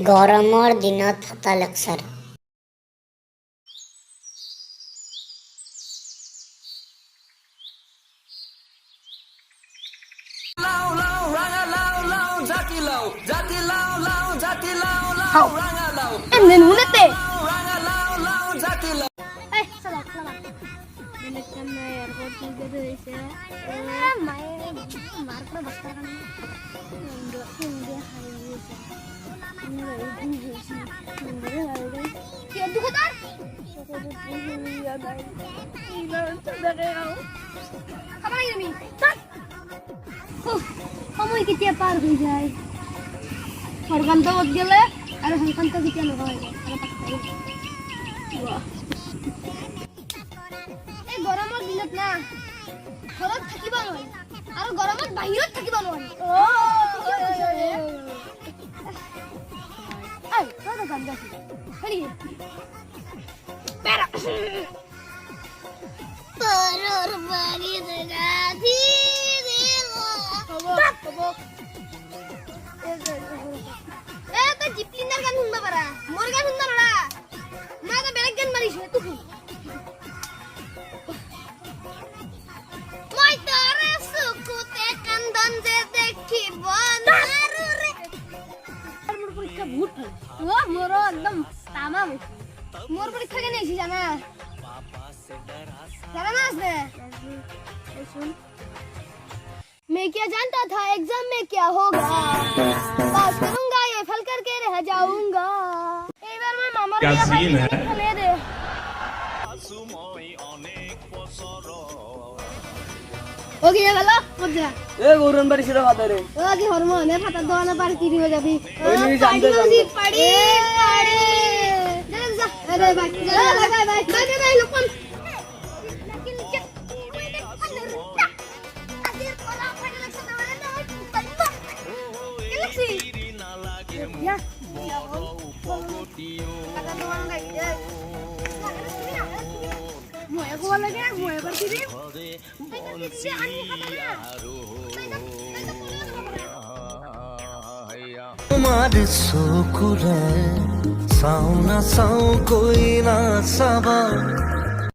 গৰমৰ দিনত এটা লেকচাৰ। সময় কেতিয়া পাৰ হৈ যায় সৰকান্ত ক'ত গেলে আৰু সৰকান্ত কেতিয়া লগা হৈ যায় এই গৰমৰ দিনত না ঘৰত থাকিব নোৱাৰি আৰু গৰমত বাহিৰত থাকিব নোৱাৰি গান শুনবা পাৰা মোৰ গান শুনবা নৰা মই এটা বেলেগ গান মাৰিছো এইটো শুন মই তোৰে চকুতে কান্দন যে দেখিব নোৱাৰো ৰে মোৰ পৰীক্ষা বহুত ভাল মোৰ একদম তামাম মোৰ পৰীক্ষা কেনে হৈছে জানা আছে सुन मैं क्या जानता था एग्जाम में क्या होगा पास करूंगा ये फेल करके रह जाऊंगा एक बार मैं मामा क्या सीन है ले दे ओके ये वाला मत जा ए गौरन बारी सिरा खाता रे ओके हार्मोन है फाटा दोना पार की हो जाबी ओए नहीं जानते पड़ी पड़ी जा अरे bye bye bye bye bye लोकन Ya. Kata doang guys. Mau aku lagi, mau aku berdiri. तुम्हारे सुकुरे साउ ना साउ कोई ना सबा